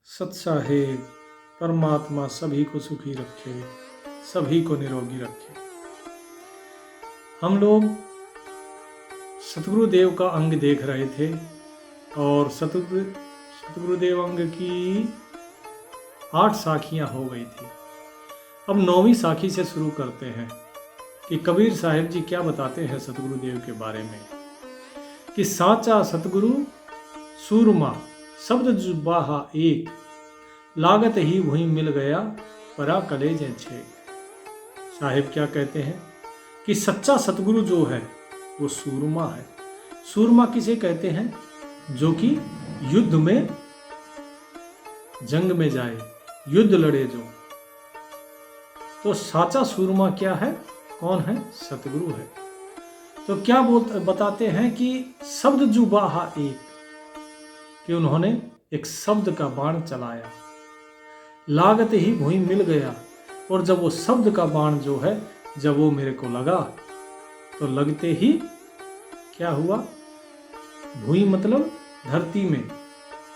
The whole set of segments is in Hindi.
सत्साहेब परमात्मा सभी को सुखी रखे, सभी को निरोगी रखे। हम लोग सतगुरुदेव का अंग देख रहे थे और सतगुरुदेव अंग की 8 साखियां हो गई थी। अब 9वीं साखी से शुरू करते हैं कि कबीर साहिब जी क्या बताते हैं सतगुरुदेव के बारे में कि साचा सतगुरु सूरमा शब्द जुबाहा एक, लागत ही वहीं मिल गया परा कलेजे छेक। साहिब क्या कहते हैं कि सच्चा सतगुरु जो है वो सूरमा है। सूरमा किसे कहते हैं? जो कि युद्ध में, जंग में जाए, युद्ध लड़े जो। तो साचा सूरमा क्या है? कौन है? सतगुरु है। तो क्या बताते हैं कि शब्द जुबाहा एक, कि उन्होंने एक शब्द का बाण चलाया, लागत ही भूमि मिल गया। और जब वो शब्द का बाण जो है, जब वो मेरे को लगा तो लगते ही क्या हुआ? भूमि मतलब धरती में,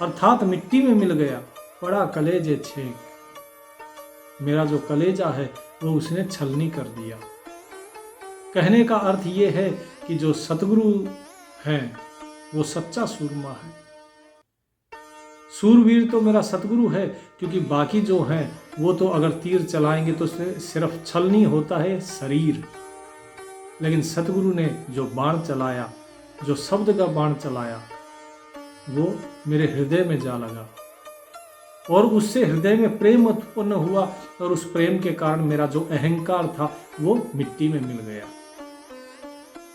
अर्थात मिट्टी में मिल गया। पड़ा कलेजे छेक, मेरा जो कलेजा है वो उसने छलनी कर दिया। कहने का अर्थ ये है कि जो सतगुरु हैं वो सच्चा सूरमा है। सूरवीर तो मेरा सतगुरु है, क्योंकि बाकी जो हैं वो तो अगर तीर चलाएंगे तो सिर्फ छलनी होता है शरीर, लेकिन सतगुरु ने जो बाण चलाया, जो शब्द का बाण चलाया, वो मेरे हृदय में जा लगा और उससे हृदय में प्रेम उत्पन्न हुआ और उस प्रेम के कारण मेरा जो अहंकार था वो मिट्टी में मिल गया।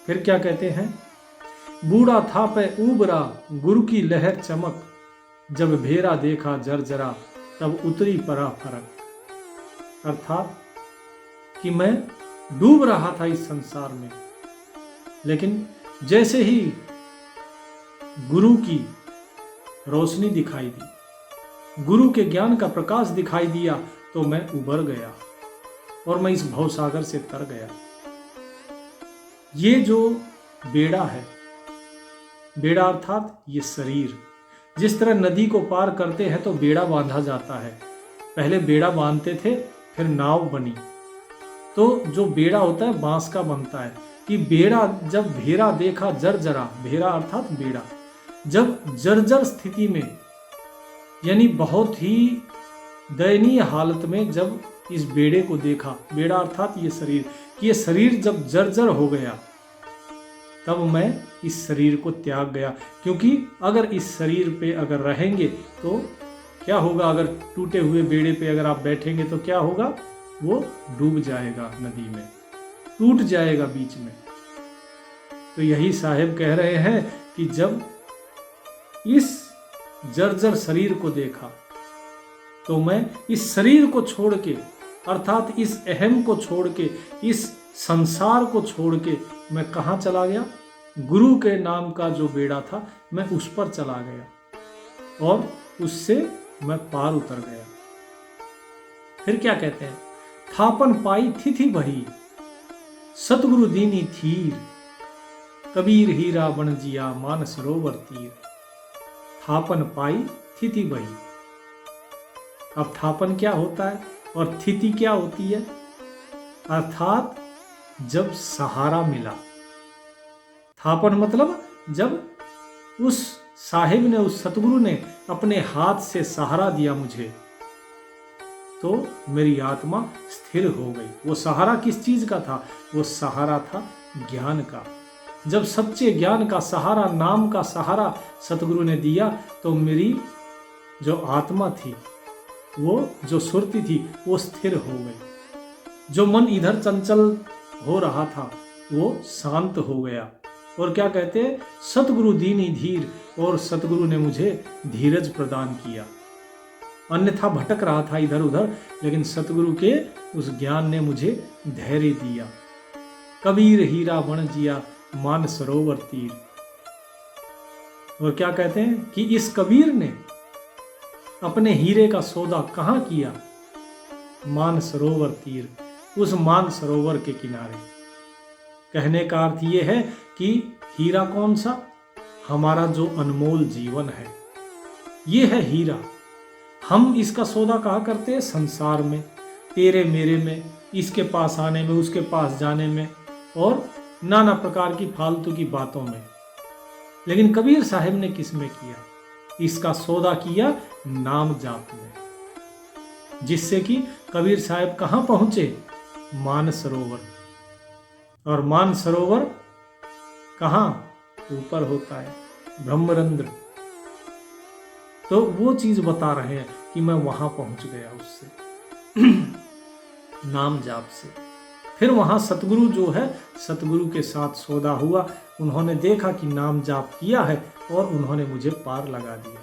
फिर क्या कहते हैं? बूढ़ा था पे उबरा गुरु की लहर चमक, जब भेरा देखा जर्जरा तब उतरी परा फरक। अर्थात कि मैं डूब रहा था इस संसार में, लेकिन जैसे ही गुरु की रोशनी दिखाई दी, गुरु के ज्ञान का प्रकाश दिखाई दिया, तो मैं उबर गया और मैं इस भवसागर से तर गया। ये जो बेड़ा है, बेड़ा अर्थात ये शरीर, जिस तरह नदी को पार करते हैं तो बेड़ा बांधा जाता है। पहले बेड़ा बांधते थे, फिर नाव बनी। तो जो बेड़ा होता है बांस का बनता है कि बेड़ा जब भेरा देखा जर्जरा, भेरा अर्थात बेड़ा, जब जर्जर स्थिति में, यानी बहुत ही दयनीय हालत में जब इस बेड़े को देखा, बेड़ा अर्थात ये शरीर, कि ये शरीर जब जर्जर हो गया, तब मैं इस शरीर को त्याग गया। क्योंकि अगर इस शरीर पे अगर रहेंगे तो क्या होगा? अगर टूटे हुए बेड़े पे अगर आप बैठेंगे तो क्या होगा? वो डूब जाएगा, नदी में टूट जाएगा बीच में। तो यही साहिब कह रहे हैं कि जब इस जर्जर शरीर को देखा तो मैं इस शरीर को छोड़ के, अर्थात इस अहम को छोड़ के, इस संसार को छोड़ के मैं कहाँ चला गया? गुरु के नाम का जो बेड़ा था मैं उस पर चला गया और उससे मैं पार उतर गया। फिर क्या कहते हैं? थापन पाई थी बही सतगुरु दीनी थीर, कबीर हीरा बन जिया मान सरोवर तीर। थापन पाई थी बही। अब थापन क्या होता है और थिति क्या होती है? अर्थात जब सहारा मिला। थापन मतलब जब उस साहिब ने, उस सतगुरु ने अपने हाथ से सहारा दिया मुझे, तो मेरी आत्मा स्थिर हो गई। वो सहारा किस चीज का था? वो सहारा था ज्ञान का। जब सच्चे ज्ञान का सहारा, नाम का सहारा सतगुरु ने दिया, तो मेरी जो आत्मा थी, वो जो सुरती थी, वो स्थिर हो गई। जो मन इधर चंचल हो रहा था वो शांत हो गया। और क्या कहते हैं? सतगुरु दीनी धीर, और सतगुरु ने मुझे धीरज प्रदान किया। अन्यथा भटक रहा था इधर उधर, लेकिन सतगुरु के उस ज्ञान ने मुझे धैर्य दिया। कबीर हीरा बन जिया मान सरोवर तीर। और क्या कहते हैं कि इस कबीर ने अपने हीरे का सौदा कहाँ किया? मान सरोवर तीर, उस मान सरोवर के किनारे। कहने का अर्थ ये है कि हीरा कौन सा? हमारा जो अनमोल जीवन है, ये है हीरा। हम इसका सौदा कहा करते हैं संसार में, तेरे मेरे में, इसके पास आने में, उसके पास जाने में और नाना प्रकार की फालतू की बातों में। लेकिन कबीर साहब ने किस में किया? इसका सौदा किया नाम जाप में, जिससे कि कबीर साहब कहां पहुंचे? मानसरोवर। और मानसरोवर कहां? ऊपर होता है, ब्रह्मरंध्र। तो वो चीज बता रहे हैं कि मैं वहां पहुंच गया उससे नाम जाप से। फिर वहां सतगुरु जो है, सतगुरु के साथ सौदा हुआ। उन्होंने देखा कि नाम जाप किया है और उन्होंने मुझे पार लगा दिया।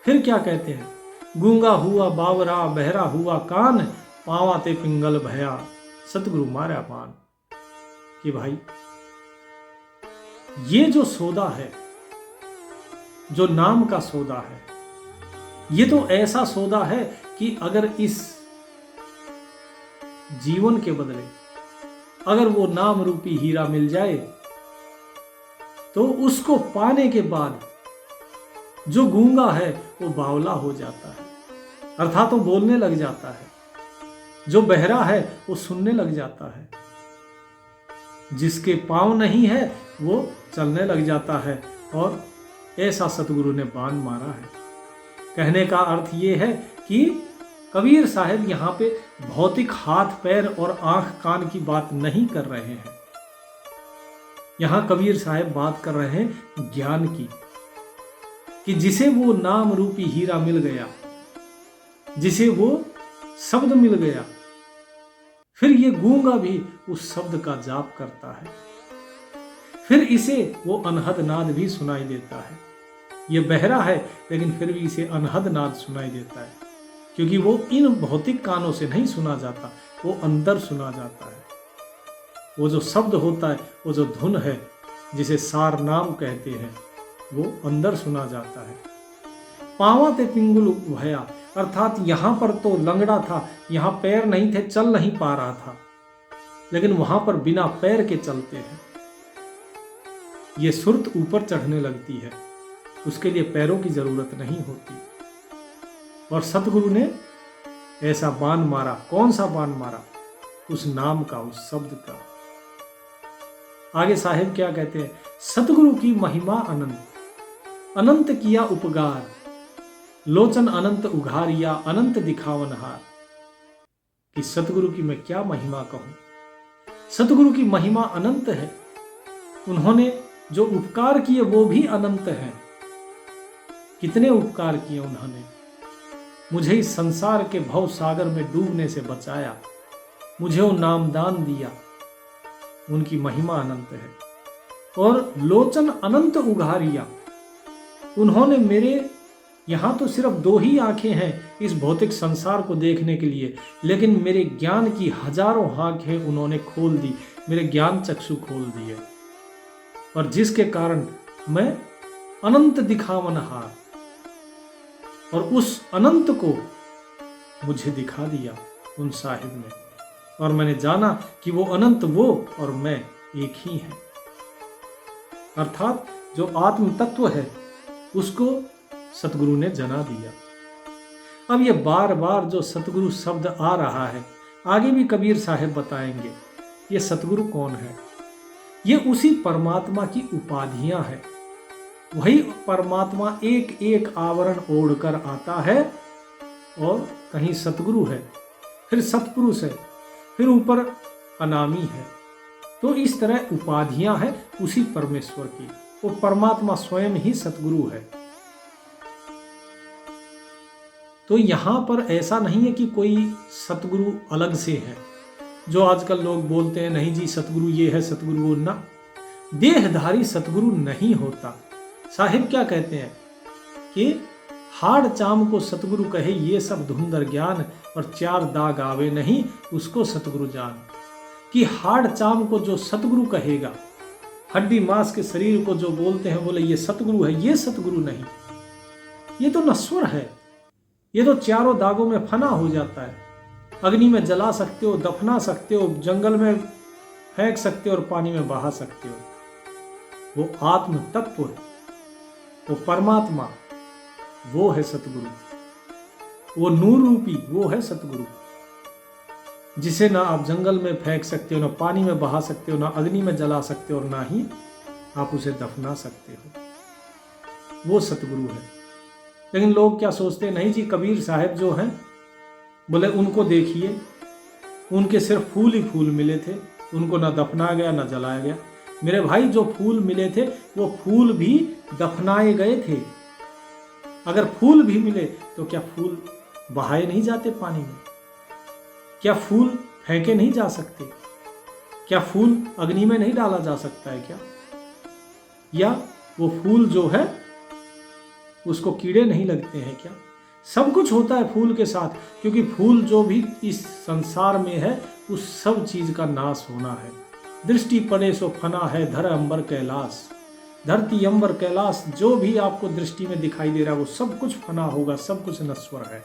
फिर क्या कहते हैं? गूंगा हुआ बावरा, बहरा हुआ कान, पावा ते पिंगल भया, सतगुरु मारा पान। कि भाई ये जो सौदा है, जो नाम का सौदा है, ये तो ऐसा सौदा है कि अगर इस जीवन के बदले अगर वो नाम रूपी हीरा मिल जाए तो उसको पाने के बाद जो गूंगा है वो बावला हो जाता है, अर्थात वो बोलने लग जाता है। जो बहरा है वो सुनने लग जाता है। जिसके पांव नहीं है वो चलने लग जाता है। और ऐसा सतगुरु ने बाण मारा है। कहने का अर्थ ये है कि कबीर साहब यहाँ पे भौतिक हाथ पैर और आंख कान की बात नहीं कर रहे हैं। यहाँ कबीर साहब बात कर रहे हैं ज्ञान की, कि जिसे वो नाम रूपी हीरा मिल गया, जिसे वो शब्द मिल गया, फिर ये गूंगा भी उस शब्द का जाप करता है। फिर इसे वो अनहद नाद भी सुनाई देता है। ये बहरा है लेकिन फिर भी इसे अनहद नाद सुनाई देता है, क्योंकि वो इन भौतिक कानों से नहीं सुना जाता, वो अंदर सुना जाता है। वो जो शब्द होता है, वो जो धुन है, जिसे सार नाम कहते हैं, वो अंदर सुना जाता है। पावा ते पिंगुल भया, अर्थात यहाँ पर तो लंगड़ा था, यहाँ पैर नहीं थे, चल नहीं पा रहा था, लेकिन वहां पर बिना पैर के चलते हैं। ये सुरत ऊपर चढ़ने लगती है, उसके लिए पैरों की जरूरत नहीं होती। और सतगुरु ने ऐसा बाण मारा। कौन सा बाण मारा? उस नाम का, उस शब्द का। आगे साहिब क्या कहते हैं? सतगुरु की महिमा अनंत, अनंत किया उपकार, लोचन अनंत उघारिया, अनंत दिखावनहार। कि सतगुरु की मैं क्या महिमा कहूं। सतगुरु की महिमा अनंत है। उन्होंने जो उपकार किए वो भी अनंत हैं। कितने उपकार किए उन्होंने? मुझे इस संसार के भव सागर में डूबने से बचाया, मुझे वो नामदान दिया। उनकी महिमा अनंत है। और लोचन अनंत उघारिया, उन्होंने मेरे यहां तो सिर्फ 2 ही आंखें हैं इस भौतिक संसार को देखने के लिए, लेकिन मेरे ज्ञान की हजारों आंखें उन्होंने खोल दी, मेरे ज्ञान चक्षु खोल दिए। और जिसके कारण मैं अनंत दिखावनहार, और उस अनंत को मुझे दिखा दिया उन साहिब ने। और मैंने जाना कि वो अनंत वो और मैं एक ही हैं। अर्थात जो आत्म तत्व है उसको सतगुरु ने जना दिया। अब ये बार बार जो सतगुरु शब्द आ रहा है, आगे भी कबीर साहब बताएंगे ये सतगुरु कौन है। ये उसी परमात्मा की उपाधियां हैं। वही परमात्मा एक एक आवरण ओढ़कर आता है, और कहीं सतगुरु है, फिर सतपुरुष है, फिर ऊपर अनामी है। तो इस तरह उपाधियां हैं उसी परमेश्वर की। वो परमात्मा स्वयं ही सतगुरु है। तो यहां पर ऐसा नहीं है कि कोई सतगुरु अलग से है, जो आजकल लोग बोलते हैं नहीं जी सतगुरु ये है, सतगुरु वो ना। देहधारी सतगुरु नहीं होता। साहिब क्या कहते हैं कि हाड़ चाम को सतगुरु कहे, ये सब धुंधर ज्ञान, और 4 दाग आवे नहीं उसको सतगुरु जान। कि हाड़ चाम को जो सतगुरु कहेगा, हड्डी मांस के शरीर को जो बोलते हैं, बोले ये सतगुरु है, ये सतगुरु नहीं। ये तो नश्वर है। ये तो 4 दागों में फना हो जाता है। अग्नि में जला सकते हो, दफना सकते हो, जंगल में फेंक सकते हो और पानी में बहा सकते हो। वो आत्म तत्व है, वो परमात्मा, वो है सतगुरु। वो नूर रूपी वो है सतगुरु, जिसे ना आप जंगल में फेंक सकते हो, ना पानी में बहा सकते हो, ना अग्नि में जला सकते हो, और ना ही आप उसे दफना सकते हो। वो सतगुरु है। लेकिन लोग क्या सोचते हैं, नहीं जी कबीर साहब जो हैं, बोले उनको देखिए, उनके सिर्फ फूल ही फूल मिले थे, उनको ना दफना गया ना जलाया गया। मेरे भाई जो फूल मिले थे वो फूल भी दफनाए गए थे। अगर फूल भी मिले तो क्या फूल बहाए नहीं जाते पानी में? क्या फूल फेंके नहीं जा सकते? क्या फूल अग्नि में नहीं डाला जा सकता है क्या? या वो फूल जो है उसको कीड़े नहीं लगते हैं क्या? सब कुछ होता है फूल के साथ, क्योंकि फूल जो भी इस संसार में है उस सब चीज का नाश होना है। दृष्टि पड़े सो फना है धर अंबर कैलाश। धरती अंबर कैलाश जो भी आपको दृष्टि में दिखाई दे रहा है वो सब कुछ फना होगा, सब कुछ नश्वर है।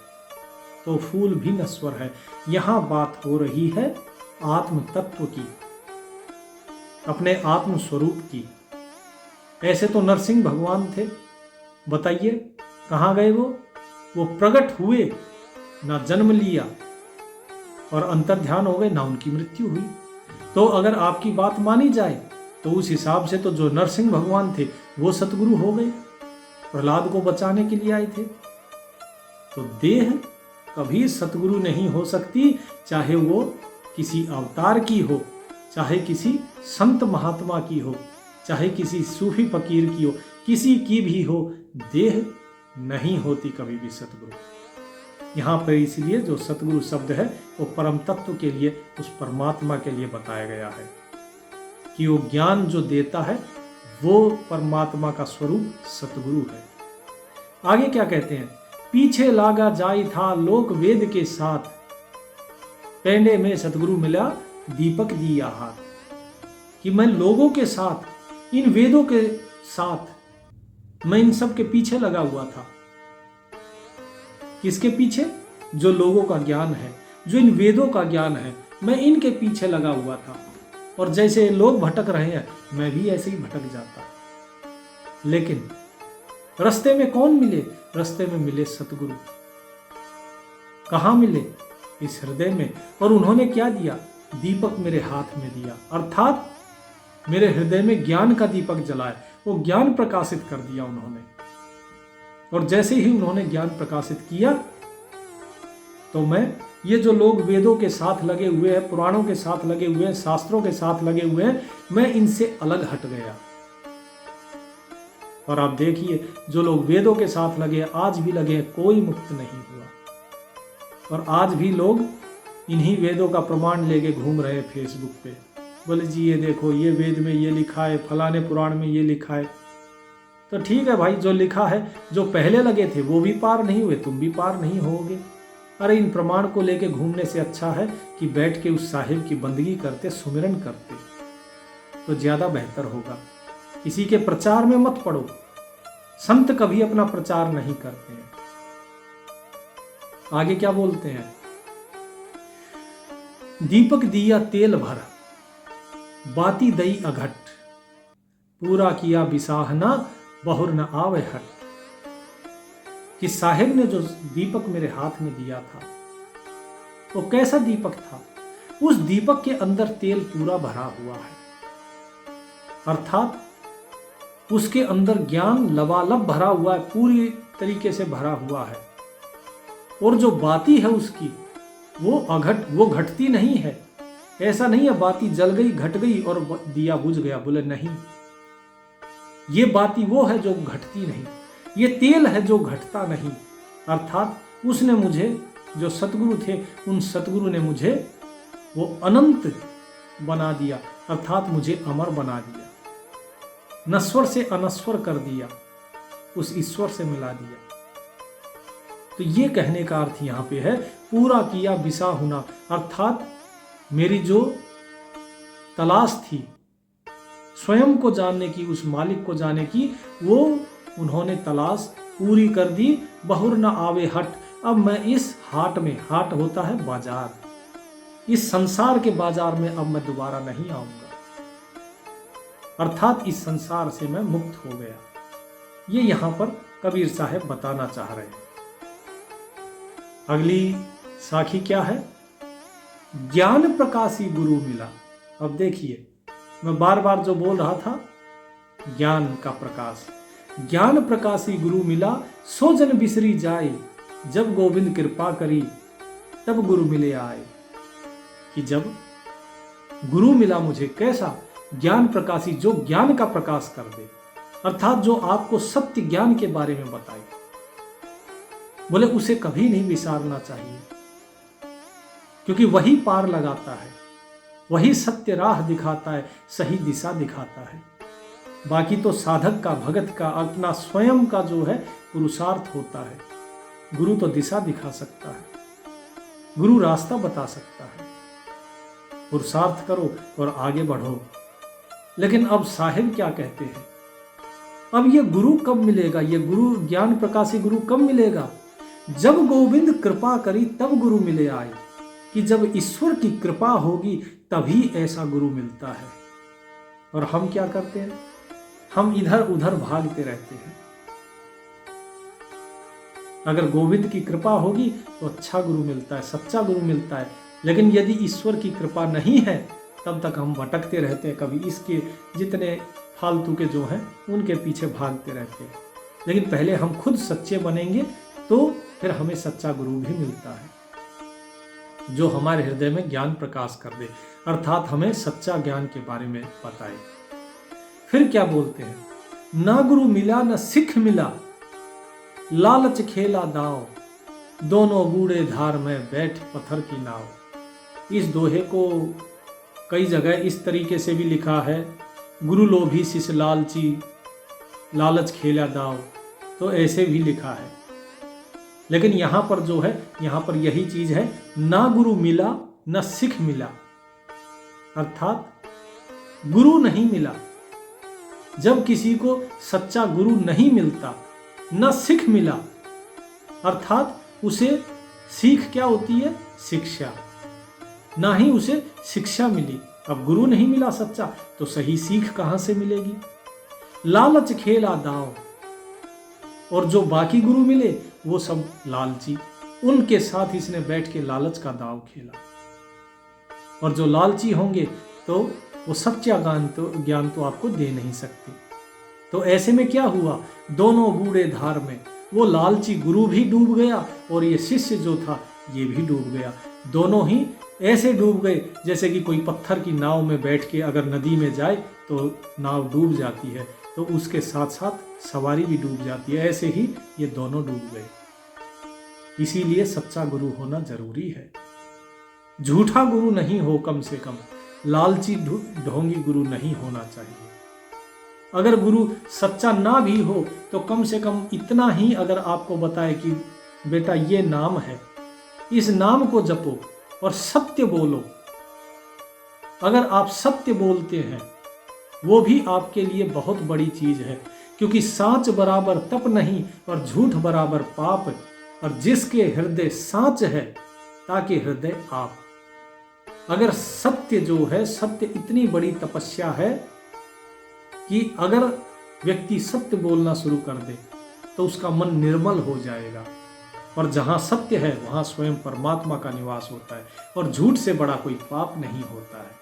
तो फूल भी नश्वर है। यहां बात हो रही है आत्म तत्व की, अपने आत्म स्वरूप की। ऐसे तो नरसिंह भगवान थे, बताइए कहां गए वो प्रकट हुए, ना जन्म लिया और अंतर्ध्यान हो गए, ना उनकी मृत्यु हुई। तो अगर आपकी बात मानी जाए तो उस हिसाब से तो जो नरसिंह भगवान थे वो सतगुरु हो गए, प्रहलाद को बचाने के लिए आए थे। तो देह कभी सतगुरु नहीं हो सकती, चाहे वो किसी अवतार की हो, चाहे किसी संत महात्मा की हो, चाहे किसी सूफी फकीर की हो, किसी की भी हो, देह नहीं होती कभी भी सतगुरु। यहाँ पर इसलिए जो सतगुरु शब्द है वो परम तत्व के लिए, उस परमात्मा के लिए बताया गया है कि वो ज्ञान जो देता है वो परमात्मा का स्वरूप सतगुरु है। आगे क्या कहते हैं, पीछे लागा जाई था लोक वेद के साथ, पेंडे में सतगुरु मिला दीपक दिया हाथ। कि मैं लोगों के साथ, इन वेदों के साथ, मैं इन सब के पीछे लगा हुआ था। किसके पीछे? जो लोगों का ज्ञान है, जो इन वेदों का ज्ञान है, मैं इनके पीछे लगा हुआ था। और जैसे लोग भटक रहे हैं मैं भी ऐसे ही भटक जाता। लेकिन रास्ते में कौन मिले? रास्ते में मिले सतगुरु। कहां मिले? इस हृदय में। और उन्होंने क्या दिया? दीपक मेरे हाथ में दिया, अर्थात मेरे हृदय में ज्ञान का दीपक जलाया, वो ज्ञान प्रकाशित कर दिया उन्होंने। और जैसे ही उन्होंने ज्ञान प्रकाशित किया तो मैं, ये जो लोग वेदों के साथ लगे हुए हैं, पुराणों के साथ लगे हुए हैं, शास्त्रों के साथ लगे हुए हैं, मैं इनसे अलग हट गया। और आप देखिए जो लोग वेदों के साथ लगे, आज भी लगे, कोई मुक्त नहीं हुआ। और आज भी लोग इन्हीं वेदों का प्रमाण लेके घूम रहे हैं फेसबुक पे, बोले जी ये देखो ये वेद में ये लिखा है, फलाने पुराण में ये लिखा है। तो ठीक है भाई, जो लिखा है, जो पहले लगे थे वो भी पार नहीं हुए, तुम भी पार नहीं होगे। अरे इन प्रमाण को लेके घूमने से अच्छा है कि बैठ के उस साहिब की बंदगी करते, सुमिरन करते, तो ज्यादा बेहतर होगा। किसी के प्रचार में मत पड़ो। संत कभी अपना प्रचार नहीं करते हैं। आगे क्या बोलते हैं, दीपक दिया तेल भर, बाती दई अघट, पूरा किया बिसाहना बहुर न आवे हट। कि साहिब ने जो दीपक मेरे हाथ में दिया था वो कैसा दीपक था? उस दीपक के अंदर तेल पूरा भरा हुआ है, अर्थात उसके अंदर ज्ञान लबालब भरा हुआ है, पूरी तरीके से भरा हुआ है। और जो बाती है उसकी वो घटती नहीं है। ऐसा नहीं है बाती जल गई, घट गई और दिया बुझ गया, बोले नहीं, ये बाती वो है जो घटती नहीं, ये तेल है जो घटता नहीं। अर्थात उसने मुझे, जो सतगुरु थे, उन सतगुरु ने मुझे वो अनंत बना दिया, अर्थात मुझे अमर बना दिया, नश्वर से अनश्वर कर दिया, उस ईश्वर से मिला दिया। तो ये कहने का अर्थ यहाँ पे है, पूरा किया बिसा होना, अर्थात मेरी जो तलाश थी स्वयं को जानने की, उस मालिक को जानने की, वो उन्होंने तलाश पूरी कर दी। बहुर न आवे हट, अब मैं इस हाट में, हाट होता है बाजार, इस संसार के बाजार में अब मैं दोबारा नहीं आऊंगा, अर्थात इस संसार से मैं मुक्त हो गया। ये यहां पर कबीर साहब बताना चाह रहे हैं। अगली साखी क्या है? ज्ञान प्रकाशी गुरु मिला। अब देखिए, मैं बार बार जो बोल रहा था, ज्ञान का प्रकाश, ज्ञान प्रकाशी गुरु मिला, सो जन बिसरी जाए, जब गोविंद कृपा करी तब गुरु मिले आए। कि जब गुरु मिला मुझे, कैसा? ज्ञान प्रकाशी, जो ज्ञान का प्रकाश कर दे, अर्थात जो आपको सत्य ज्ञान के बारे में बताए। बोले उसे कभी नहीं विसारना चाहिए, क्योंकि वही पार लगाता है, वही सत्य राह दिखाता है, सही दिशा दिखाता है। बाकी तो साधक का, भगत का अपना स्वयं का जो है पुरुषार्थ होता है। गुरु तो दिशा दिखा सकता है, गुरु रास्ता बता सकता है। पुरुषार्थ करो और आगे बढ़ो। लेकिन अब साहिब क्या कहते हैं? अब ये गुरु कब मिलेगा? ये गुरु, ज्ञान प्रकाशी गुरु कब मिलेगा? जब गोविंद कृपा करी तब गुरु मिले आए। कि जब ईश्वर की कृपा होगी तभी ऐसा गुरु मिलता है। और हम क्या करते हैं? हम इधर उधर भागते रहते हैं। अगर गोविंद की कृपा होगी तो अच्छा गुरु मिलता है, सच्चा गुरु मिलता है। लेकिन यदि ईश्वर की कृपा नहीं है तब तक हम भटकते रहते हैं, कभी इसके जितने फालतू के जो हैं उनके पीछे भागते रहते हैं। लेकिन पहले हम खुद सच्चे बनेंगे तो फिर हमें सच्चा गुरु भी मिलता है, जो हमारे हृदय में ज्ञान प्रकाश कर दे, अर्थात हमें सच्चा ज्ञान के बारे में बताए। फिर क्या बोलते हैं? ना गुरु मिला न सिख मिला, लालच खेला दाव, दोनों बूढ़े धार में बैठ पत्थर की नाव। इस दोहे को कई जगह इस तरीके से भी लिखा है, गुरु लोभी शिष्य लालची, लालच खेला दाव, तो ऐसे भी लिखा है। लेकिन यहाँ पर जो है, यहाँ पर यही चीज है, ना गुरु मिला न सिख मिला, अर्थात गुरु नहीं मिला। जब किसी को सच्चा गुरु नहीं मिलता, न सिख मिला, अर्थात उसे सीख क्या होती है? शिक्षा। ना ही उसे शिक्षा मिली। अब गुरु नहीं मिला सच्चा तो सही सीख कहां से मिलेगी? लालच खेला दाव, और जो बाकी गुरु मिले वो सब लालची, उनके साथ इसने बैठ के लालच का दाव खेला। और जो लालची होंगे तो वो सच्चा ज्ञान तो आपको दे नहीं सकते। तो ऐसे में क्या हुआ? दोनों बूढ़े धार में, वो लालची गुरु भी डूब गया और ये शिष्य जो था ये भी डूब गया। दोनों ही ऐसे डूब गए जैसे कि कोई पत्थर की नाव में बैठ के अगर नदी में जाए तो नाव डूब जाती है, तो उसके साथ साथ सवारी भी डूब जाती है। ऐसे ही ये दोनों डूब गए। इसीलिए सच्चा गुरु होना जरूरी है। झूठा गुरु नहीं हो, कम से कम लालची ढोंगी गुरु नहीं होना चाहिए। अगर गुरु सच्चा ना भी हो तो कम से कम इतना ही अगर आपको बताए कि बेटा ये नाम है, इस नाम को जपो और सत्य बोलो। अगर आप सत्य बोलते हैं वो भी आपके लिए बहुत बड़ी चीज है, क्योंकि साँच बराबर तप नहीं और झूठ बराबर पाप, और जिसके हृदय साँच है ताकि हृदय आप। अगर सत्य जो है, सत्य इतनी बड़ी तपस्या है कि अगर व्यक्ति सत्य बोलना शुरू कर दे तो उसका मन निर्मल हो जाएगा, और जहां सत्य है वहां स्वयं परमात्मा का निवास होता है, और झूठ से बड़ा कोई पाप नहीं होता है।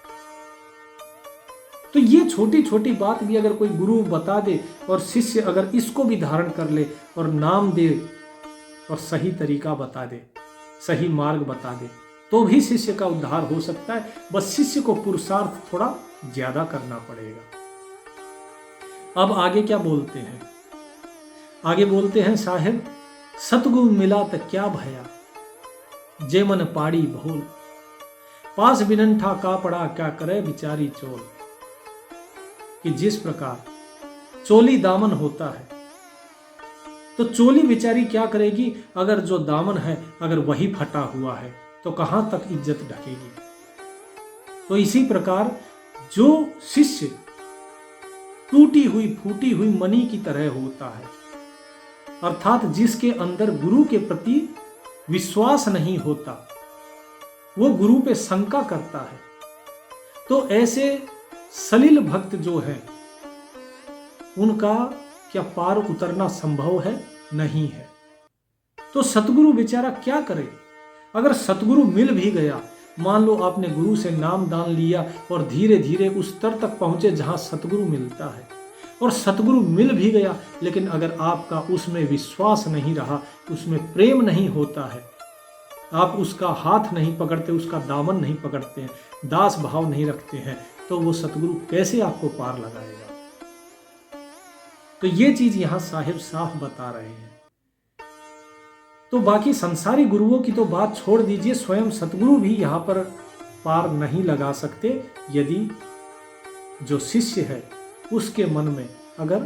तो ये छोटी छोटी बात भी अगर कोई गुरु बता दे और शिष्य अगर इसको भी धारण कर ले और नाम दे और सही तरीका बता दे, सही मार्ग बता दे, तो भी शिष्य का उद्धार हो सकता है। बस शिष्य को पुरुषार्थ थोड़ा ज्यादा करना पड़ेगा। अब आगे क्या बोलते हैं? आगे बोलते हैं, साहेब सतगुरु मिला त क्या भया, जे मन पाड़ी भोल, पास बिनंठा का पड़ा क्या करे बिचारी चोल। कि जिस प्रकार चोली दामन होता है तो चोली बेचारी क्या करेगी? अगर जो दामन है अगर वही फटा हुआ है तो कहां तक इज्जत ढकेगी। तो इसी प्रकार जो शिष्य टूटी हुई फूटी हुई मणि की तरह होता है, अर्थात जिसके अंदर गुरु के प्रति विश्वास नहीं होता, वो गुरु पे शंका करता है, तो ऐसे सलिल भक्त जो है उनका क्या पार उतरना संभव है? नहीं है। तो सतगुरु बेचारा क्या करे? अगर सतगुरु मिल भी गया, मान लो आपने गुरु से नाम दान लिया और धीरे धीरे उस स्तर तक पहुंचे जहां सतगुरु मिलता है, और सतगुरु मिल भी गया, लेकिन अगर आपका उसमें विश्वास नहीं रहा, उसमें प्रेम नहीं होता है, आप उसका हाथ नहीं पकड़ते, उसका दामन नहीं पकड़ते हैं, दास भाव नहीं रखते हैं, तो वो सतगुरु कैसे आपको पार लगाएगा? तो ये चीज यहां साहिब साफ बता रहे हैं। तो बाकी संसारी गुरुओं की तो बात छोड़ दीजिए, स्वयं सतगुरु भी यहां पर पार नहीं लगा सकते यदि जो शिष्य है उसके मन में अगर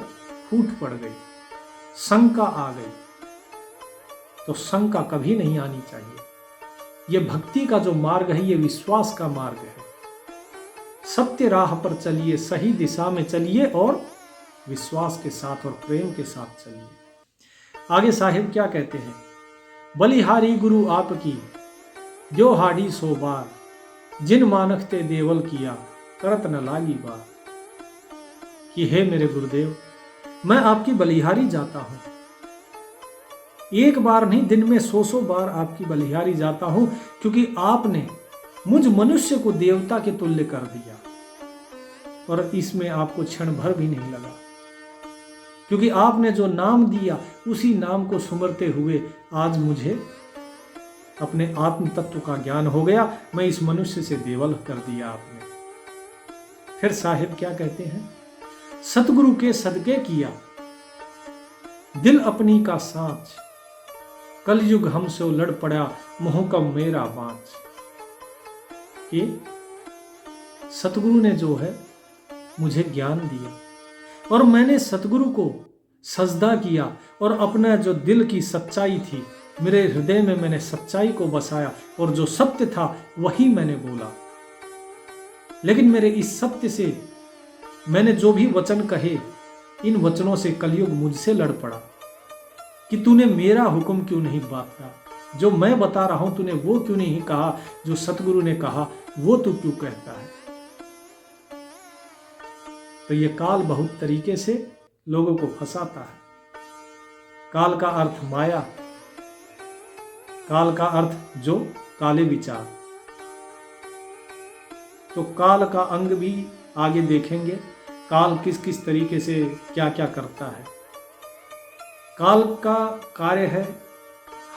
फूट पड़ गई, शंका आ गई, तो शंका कभी नहीं आनी चाहिए। यह भक्ति का जो मार्ग है, यह विश्वास का मार्ग है। सत्य राह पर चलिए, सही दिशा में चलिए और विश्वास के साथ और प्रेम के साथ चलिए। आगे साहिब क्या कहते हैं? बलिहारी गुरु आपकी जो हाडी सो बार, जिन मानखते देवल किया करत न लागी बार। कि हे मेरे गुरुदेव, मैं आपकी बलिहारी जाता हूं, एक बार नहीं, दिन में 100 बार आपकी बलिहारी जाता हूं, क्योंकि आपने मुझ मनुष्य को देवता के तुल्य कर दिया और इसमें आपको क्षण भर भी नहीं लगा, क्योंकि आपने जो नाम दिया उसी नाम को सुमरते हुए आज मुझे अपने आत्म तत्व का ज्ञान हो गया। मैं इस मनुष्य से देवल कर दिया आपने। फिर साहिब क्या कहते हैं? सतगुरु के सदके किया दिल अपनी का सांच, कलयुग हमसे लड़ पड़ा मोहकम मेरा बाँच। कि सतगुरु ने जो है मुझे ज्ञान दिया और मैंने सतगुरु को सजदा किया और अपना जो दिल की सच्चाई थी, मेरे हृदय में मैंने सच्चाई को बसाया और जो सत्य था वही मैंने बोला। लेकिन मेरे इस सत्य से मैंने जो भी वचन कहे, इन वचनों से कलयुग मुझसे लड़ पड़ा कि तूने मेरा हुक्म क्यों नहीं बांटा, जो मैं बता रहा हूं तूने वो क्यों नहीं कहा, जो सतगुरु ने कहा वो तू क्यों कहता है। तो ये काल बहुत तरीके से लोगों को फंसाता है। काल का अर्थ माया, काल का अर्थ जो काले विचार। तो काल का अंग भी आगे देखेंगे, काल किस किस तरीके से क्या क्या करता है। काल का कार्य है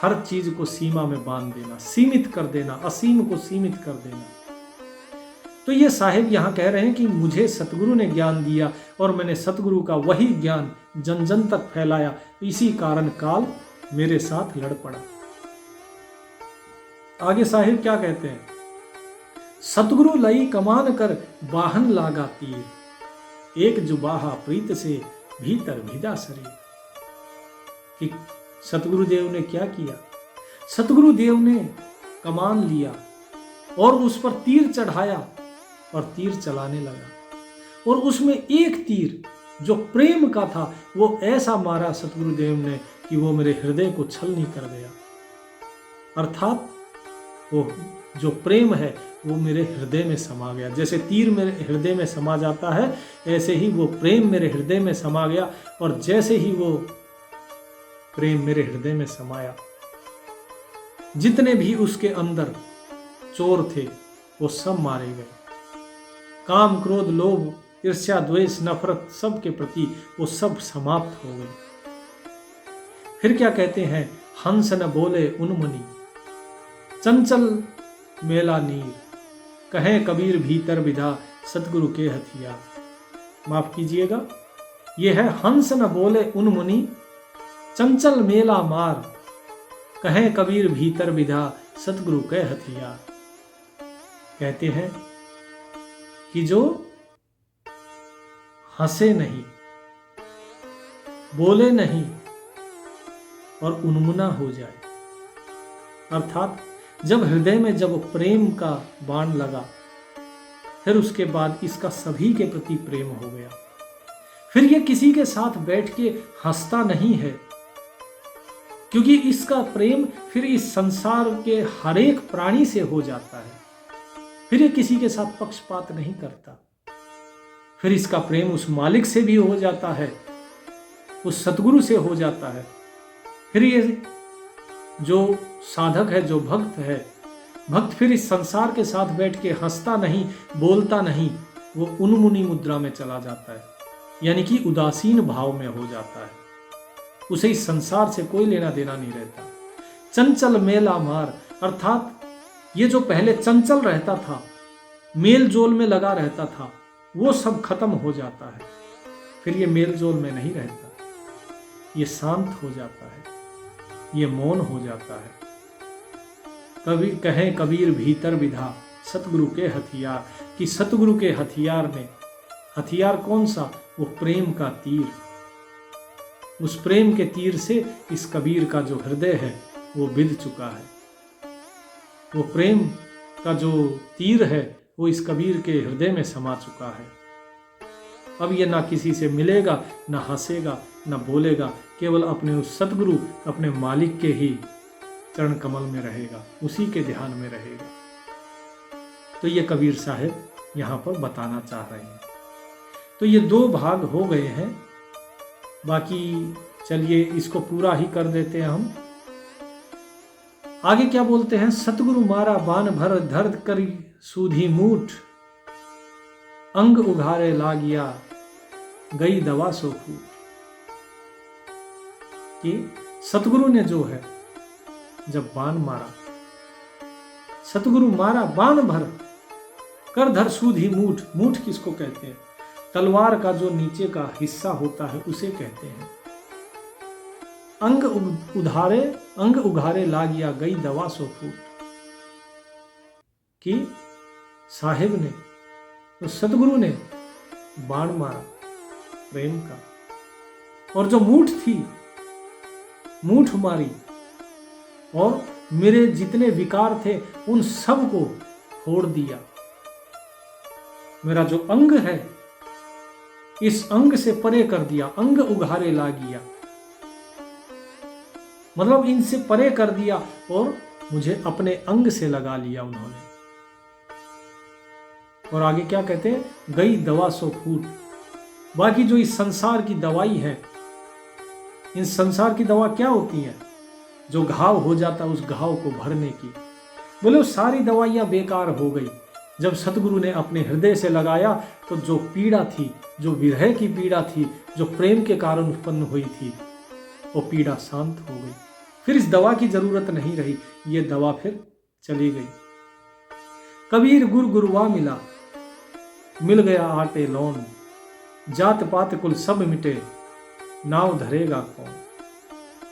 हर चीज को सीमा में बांध देना, सीमित कर देना, असीम को सीमित कर देना। तो ये साहिब यहां कह रहे हैं कि मुझे सतगुरु ने ज्ञान दिया और मैंने सतगुरु का वही ज्ञान जन जन तक फैलाया, इसी कारण काल मेरे साथ लड़ पड़ा। आगे साहिब क्या कहते हैं? सतगुरु लई कमान कर बाहन लागा तीर, एक जुबाहा प्रीत से भीतर भिदा शरीर। कि सतगुरुदेव ने क्या किया? सतगुरुदेव ने कमान लिया और उस पर तीर चढ़ाया और तीर चलाने लगा, और उसमें एक तीर जो प्रेम का था वो ऐसा मारा सतगुरुदेव ने कि वो मेरे हृदय को छलनी कर गया। अर्थात वो जो प्रेम है वो मेरे हृदय में समा गया। जैसे तीर मेरे हृदय में समा जाता है, ऐसे ही वो प्रेम मेरे हृदय में समा गया, और जैसे ही वो प्रेम मेरे हृदय में समाया, जितने भी उसके अंदर चोर थे वो सब मारे गए। काम, क्रोध, लोभ, ईर्ष्या, द्वेष, नफरत सब के प्रति वो सब समाप्त हो गए। फिर क्या कहते हैं? हंस न बोले उन्मनी, चंचल मेला नीर, कहें कबीर भीतर विधा सतगुरु के हथियार। माफ कीजिएगा, ये है हंस न बोले उन्मुनि, चंचल मेला मार, कहें कबीर भीतर विधा सतगुरु के हथियार। कहते हैं कि जो हंसे नहीं, बोले नहीं और उन्मुना हो जाए, अर्थात जब हृदय में जब प्रेम का बाण लगा, फिर उसके बाद इसका सभी के प्रति प्रेम हो गया। फिर ये किसी के साथ बैठ के हंसता नहीं है, क्योंकि इसका प्रेम फिर इस संसार के हर एक प्राणी से हो जाता है। फिर ये किसी के साथ पक्षपात नहीं करता। फिर इसका प्रेम उस मालिक से भी हो जाता है, उस सतगुरु से हो जाता है। फिर ये जो साधक है, जो भक्त है, भक्त फिर इस संसार के साथ बैठ के हंसता नहीं, बोलता नहीं, वो उन्मुनी मुद्रा में चला जाता है, यानी कि उदासीन भाव में हो जाता है। उसे इस संसार से कोई लेना देना नहीं रहता। चंचल मेला मार, अर्थात ये जो पहले चंचल रहता था, मेल जोल में लगा रहता था, वो सब खत्म हो जाता है। फिर ये मेल जोल में नहीं रहता, ये शांत हो जाता है, ये मौन हो जाता है। कभी कहें कबीर भीतर विधा सतगुरु के हथियार, कि सतगुरु के हथियार ने, हथियार कौन सा? वो प्रेम का तीर। उस प्रेम के तीर से इस कबीर का जो हृदय है वो बिध चुका है। वो प्रेम का जो तीर है वो इस कबीर के हृदय में समा चुका है। अब ये ना किसी से मिलेगा, ना हंसेगा, ना बोलेगा, केवल अपने उस सतगुरु, अपने मालिक के ही चरण कमल में रहेगा, उसी के ध्यान में रहेगा। तो ये कबीर साहब यहाँ पर बताना चाह रहे हैं। तो ये 2 भाग हो गए हैं, बाकी चलिए इसको पूरा ही कर देते हैं हम। आगे क्या बोलते हैं? सतगुरु मारा बान भर दर्द करी सूधी मूठ, अंग उघारे लागिया गई दवा सो फूट। कि सतगुरु ने जो है जब बाण मारा, सतगुरु मारा बाण भर कर धर सूधी मूठ। मूठ किसको कहते हैं? तलवार का जो नीचे का हिस्सा होता है उसे कहते हैं। अंग उघारे लागिया गई दवा सो फूट। कि साहिब ने, तो सतगुरु ने बाण मारा प्रेम का, और जो मूठ थी, मूठ मारी, और मेरे जितने विकार थे उन सब को फोड़ दिया। मेरा जो अंग है इस अंग से परे कर दिया। अंग उघारे लागिया, मतलब इनसे परे कर दिया और मुझे अपने अंग से लगा लिया उन्होंने। और आगे क्या कहते हैं? गई दवा सो फूट। बाकी जो इस संसार की दवाई है, इन संसार की दवा क्या होती है? जो घाव हो जाता है उस घाव को भरने की। बोले वो सारी दवाइयां बेकार हो गई। जब सतगुरु ने अपने हृदय से लगाया तो जो पीड़ा थी, जो विरह की पीड़ा थी, जो प्रेम के कारण उत्पन्न हुई थी, वो पीड़ा शांत हो गई। फिर इस दवा की जरूरत नहीं रही, ये दवा फिर चली गई। कबीर गुर गुरुआ मिला, मिल गया आटे लौन, जात पात कुल सब मिटे, नाव धरेगा कौन।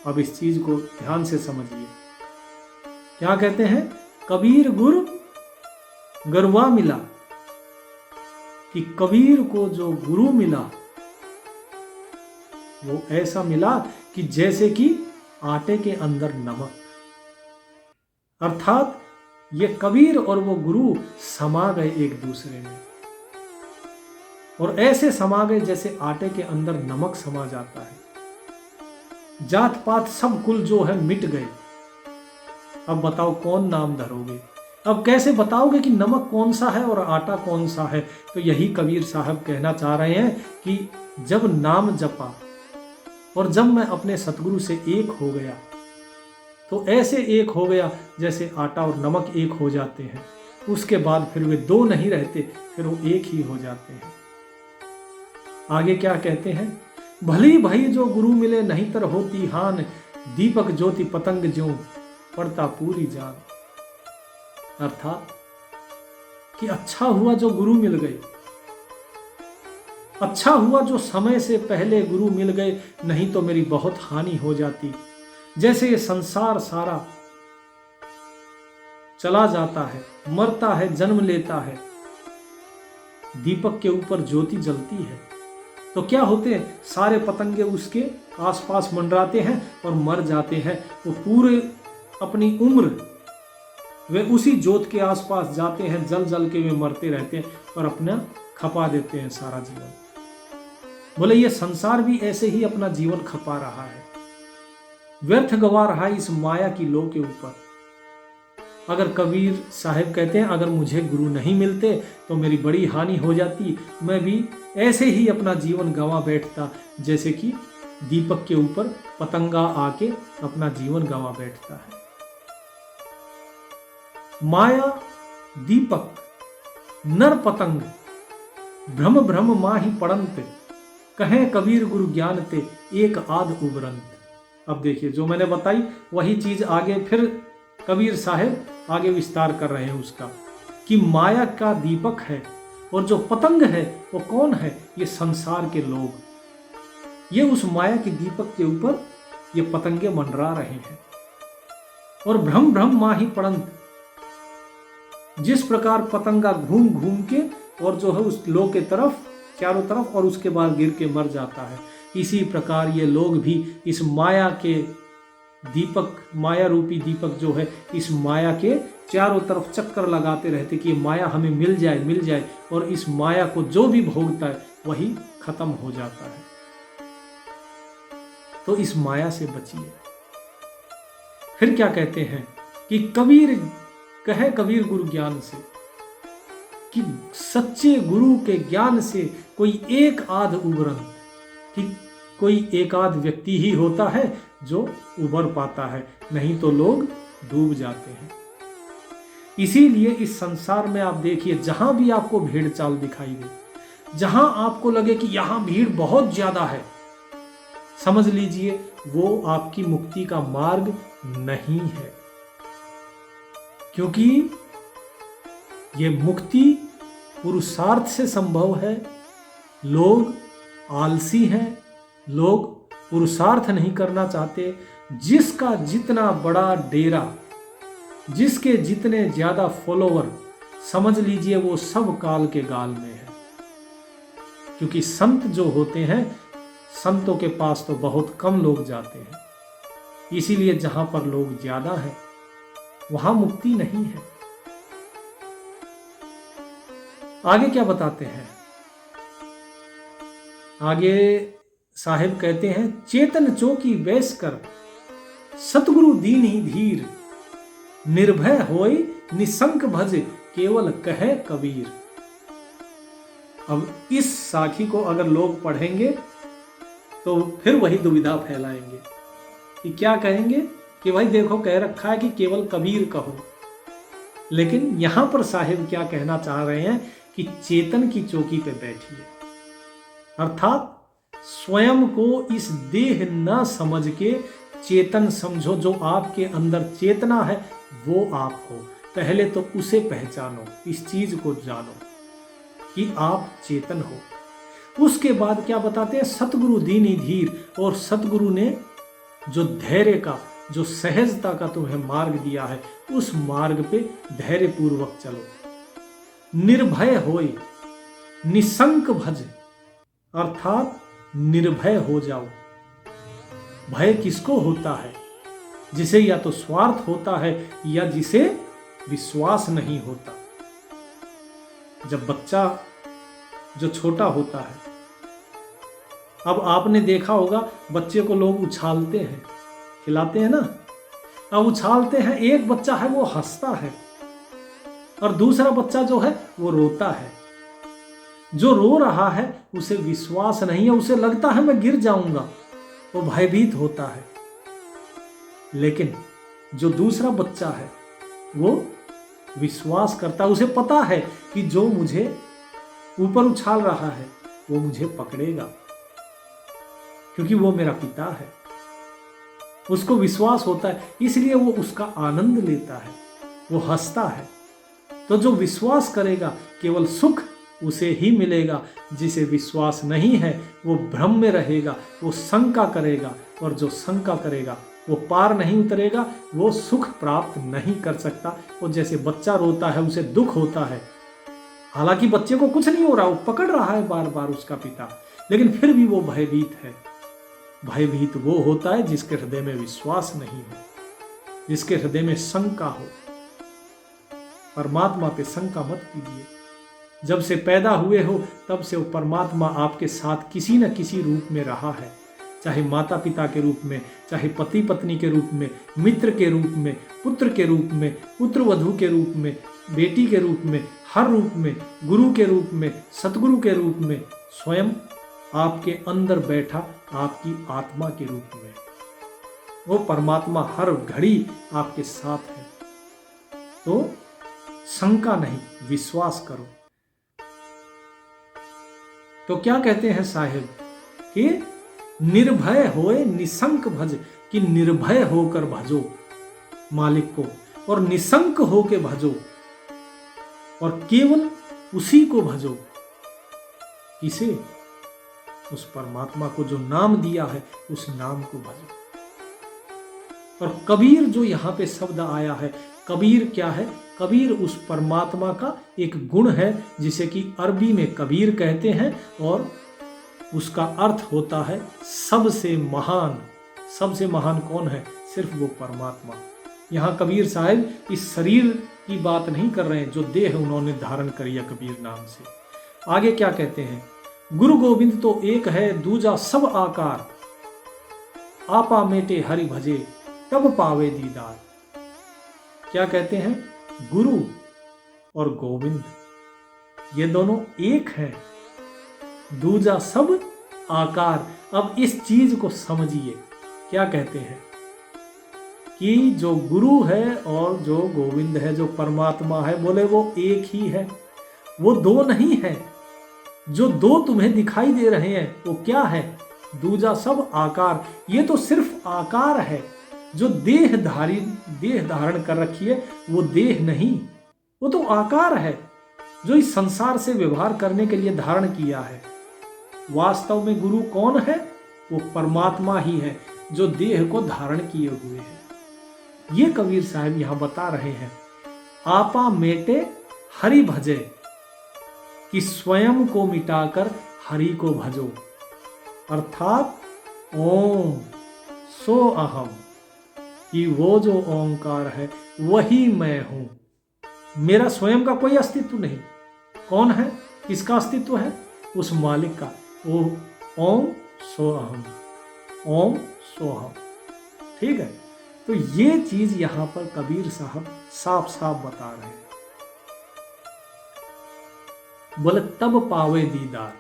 अब इस चीज को ध्यान से समझिए। क्या कहते हैं? कबीर गुर गरुआ मिला, कि कबीर को जो गुरु मिला वो ऐसा मिला कि जैसे कि आटे के अंदर नमक। अर्थात ये कबीर और वो गुरु समा गए एक दूसरे में, और ऐसे समा गए जैसे आटे के अंदर नमक समा जाता है। जात पात सब कुल जो है मिट गए। अब बताओ कौन नाम धरोगे? अब कैसे बताओगे कि नमक कौन सा है और आटा कौन सा है? तो यही कबीर साहब कहना चाह रहे हैं कि जब नाम जपा और जब मैं अपने सतगुरु से एक हो गया, तो ऐसे एक हो गया जैसे आटा और नमक एक हो जाते हैं। उसके बाद फिर वे 2 नहीं रहते, फिर वो एक ही हो जाते हैं। आगे क्या कहते हैं? भली भई जो गुरु मिले नहीं तर होती हान, दीपक ज्योति पतंग ज्यों पड़ता पूरी जान। अर्थात कि अच्छा हुआ जो गुरु मिल गए, अच्छा हुआ जो समय से पहले गुरु मिल गए, नहीं तो मेरी बहुत हानि हो जाती। जैसे ये संसार सारा चला जाता है, मरता है, जन्म लेता है, दीपक के ऊपर ज्योति जलती है, तो क्या होते हैं? सारे पतंगे उसके आसपास मंडराते हैं और मर जाते हैं। वो पूरे अपनी उम्र वे उसी ज्योत के आसपास जाते हैं, जल जल के वे मरते रहते हैं और अपना खपा देते हैं सारा जीवन। बोले ये संसार भी ऐसे ही अपना जीवन खपा रहा है, व्यर्थ गवा रहा है इस माया की लो के ऊपर। अगर कबीर साहब कहते हैं अगर मुझे गुरु नहीं मिलते तो मेरी बड़ी हानि हो जाती, मैं भी ऐसे ही अपना जीवन गंवा बैठता जैसे कि दीपक के ऊपर पतंगा आके अपना जीवन गंवा बैठता है। माया दीपक नर पतंग, भ्रम भ्रम माहि पड़ंत, कहें कबीर गुरु ज्ञान ते एक आध उबरंत। अब देखिए जो मैंने बताई वही चीज आगे फिर कबीर साहब आगे विस्तार कर रहे हैं उसका, कि माया का दीपक है और जो पतंग है वो कौन है? ये संसार के लोग, ये उस माया के दीपक के ऊपर ये पतंगे मंडरा रहे हैं। और भ्रम भ्रम माही पड़ंत, जिस प्रकार पतंगा घूम घूम के और जो है उस लो के तरफ चारों तरफ और उसके बाद गिर के मर जाता है, इसी प्रकार ये लोग भी इस माया के दीपक, माया रूपी दीपक जो है इस माया के चारों तरफ चक्कर लगाते रहते कि माया हमें मिल जाए मिल जाए, और इस माया को जो भी भोगता है वही खत्म हो जाता है। तो इस माया से बचिए। फिर क्या कहते हैं कि कबीर कहे कबीर गुरु ज्ञान से, कि सच्चे गुरु के ज्ञान से कोई एक आध उबरन, कि कोई एक आध व्यक्ति ही होता है जो उबर पाता है, नहीं तो लोग डूब जाते हैं। इसीलिए इस संसार में आप देखिए जहां भी आपको भीड़ चाल दिखाई दे, जहां आपको लगे कि यहां भीड़ बहुत ज्यादा है, समझ लीजिए वो आपकी मुक्ति का मार्ग नहीं है। क्योंकि ये मुक्ति पुरुषार्थ से संभव है। लोग आलसी हैं, लोग पुरुषार्थ नहीं करना चाहते। जिसका जितना बड़ा डेरा, जिसके जितने ज्यादा फॉलोवर, समझ लीजिए वो सब काल के गाल में है। क्योंकि संत जो होते हैं, संतों के पास तो बहुत कम लोग जाते हैं, इसीलिए जहां पर लोग ज्यादा हैं वहां मुक्ति नहीं है। आगे क्या बताते हैं? आगे साहिब कहते हैं, चेतन चौकी बैस कर सतगुरु दीन ही धीर, निर्भय होय निसंक भज केवल कहे कबीर। अब इस साखी को अगर लोग पढ़ेंगे तो फिर वही दुविधा फैलाएंगे कि क्या कहेंगे कि भाई देखो कह रखा है कि केवल कबीर कहो, लेकिन यहां पर साहिब क्या कहना चाह रहे हैं कि चेतन की चौकी पे बैठिए, अर्थात स्वयं को इस देह न समझ के चेतन समझो। जो आपके अंदर चेतना है वो आप हो, पहले तो उसे पहचानो, इस चीज को जानो कि आप चेतन हो। उसके बाद क्या बताते हैं, सतगुरु दीनी धीर, और सतगुरु ने जो धैर्य का, जो सहजता का तुम्हें मार्ग दिया है, उस मार्ग पे धैर्य पूर्वक चलो। निर्भय होय निसंक भज, अर्थात निर्भय हो जाओ। भय किसको होता है? जिसे या तो स्वार्थ होता है या जिसे विश्वास नहीं होता। जब बच्चा जो छोटा होता है, अब आपने देखा होगा बच्चे को लोग उछालते हैं, खिलाते हैं ना, अब उछालते हैं, एक बच्चा है वो हंसता है और दूसरा बच्चा जो है वो रोता है। जो रो रहा है उसे विश्वास नहीं है, उसे लगता है मैं गिर जाऊंगा, वो भयभीत होता है। लेकिन जो दूसरा बच्चा है वो विश्वास करता है, उसे पता है कि जो मुझे ऊपर उछाल रहा है वो मुझे पकड़ेगा, क्योंकि वो मेरा पिता है। उसको विश्वास होता है, इसलिए वो उसका आनंद लेता है, वो हंसता है। तो जो विश्वास करेगा केवल सुख उसे ही मिलेगा, जिसे विश्वास नहीं है वो भ्रम में रहेगा, वो शंका करेगा, और जो शंका करेगा वो पार नहीं उतरेगा, वो सुख प्राप्त नहीं कर सकता। और जैसे बच्चा रोता है उसे दुख होता है, हालांकि बच्चे को कुछ नहीं हो रहा, वो पकड़ रहा है बार बार उसका पिता, लेकिन फिर भी वो भयभीत है। भयभीत वो होता है जिसके हृदय में विश्वास नहीं हो, जिसके हृदय में शंका हो। परमात्मा पे शंका मत कीजिए। जब से पैदा हुए हो तब से वो परमात्मा आपके साथ किसी न किसी रूप में रहा है, चाहे माता पिता के रूप में, चाहे पति पत्नी के रूप में, मित्र के रूप में, पुत्र के रूप में, पुत्र वधू के रूप में, बेटी के रूप में, हर रूप में, गुरु के रूप में, सतगुरु के रूप में, स्वयं आपके अंदर बैठा आपकी आत्मा के रूप में। वो परमात्मा हर घड़ी आपके साथ है। तो शंका नहीं, विश्वास करो। तो क्या कहते हैं साहिब कि निर्भय होए निशंक भज, कि निर्भय होकर भजो मालिक को, और निशंक होकर भजो, और केवल उसी को भजो। किसे? उस परमात्मा को जो नाम दिया है, उस नाम को भजो। और कबीर जो यहां पे शब्द आया है, कबीर क्या है? कबीर उस परमात्मा का एक गुण है, जिसे कि अरबी में कबीर कहते हैं, और उसका अर्थ होता है सबसे महान। सबसे महान कौन है? सिर्फ वो परमात्मा। यहाँ कबीर साहब इस शरीर की बात नहीं कर रहे हैं, जो देह उन्होंने धारण करी है कबीर नाम से। आगे क्या कहते हैं? गुरु गोविंद तो एक है, दूजा सब आकार, आपा मेटे हरि भजे, तब पावे दीदार। क्या कहते हैं? गुरु और गोविंद ये दोनों एक हैं, दूजा सब आकार। अब इस चीज को समझिए, क्या कहते हैं कि जो गुरु है और जो गोविंद है, जो परमात्मा है, बोले वो एक ही है, वो दो नहीं है। जो दो तुम्हें दिखाई दे रहे हैं वो क्या है? दूजा सब आकार। ये तो सिर्फ आकार है। जो देह धारण कर रखी है वो देह नहीं, वो तो आकार है जो इस संसार से व्यवहार करने के लिए धारण किया है। वास्तव में गुरु कौन है? वो परमात्मा ही है, जो देह को धारण किए हुए है। ये कबीर साहब यहां बता रहे हैं, आपा मेटे हरि भजे, कि स्वयं को मिटाकर हरि को भजो। अर्थात ओम सो अहम, कि वो जो ओंकार है वही मैं हूं, मेरा स्वयं का कोई अस्तित्व नहीं। कौन है? किसका अस्तित्व है? उस मालिक का। वो ओम सो अहम, ओम सो अहम। ठीक है, तो ये चीज यहां पर कबीर साहब साफ साफ बता रहे हैं। बोले तब पावे दीदार,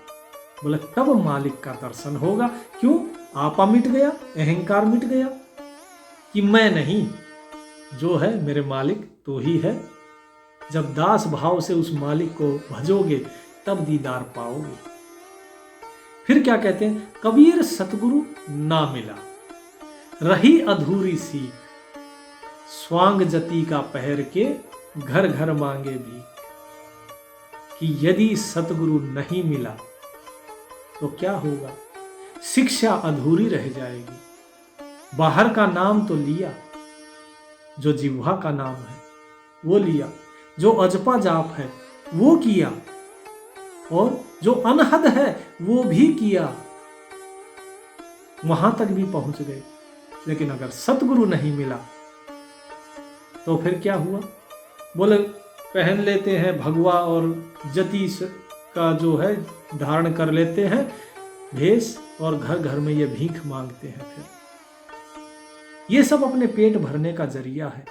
बोले तब मालिक का दर्शन होगा। क्यों? आपा मिट गया, अहंकार मिट गया, कि मैं नहीं, जो है मेरे मालिक तो ही है। जब दास भाव से उस मालिक को भजोगे तब दीदार पाओगे। फिर क्या कहते हैं? कबीर सतगुरु ना मिला, रही अधूरी सीख, स्वांग जति का पहर के घर घर मांगे भी। कि यदि सतगुरु नहीं मिला तो क्या होगा? शिक्षा अधूरी रह जाएगी। बाहर का नाम तो लिया, जो जिह्वा का नाम है वो लिया, जो अजपा जाप है वो किया, और जो अनहद है वो भी किया, वहां तक भी पहुंच गए। लेकिन अगर सतगुरु नहीं मिला तो फिर क्या हुआ? बोले पहन लेते हैं भगवा और जति का जो है धारण कर लेते हैं भेष, और घर घर में ये भीख मांगते हैं। फिर ये सब अपने पेट भरने का जरिया है।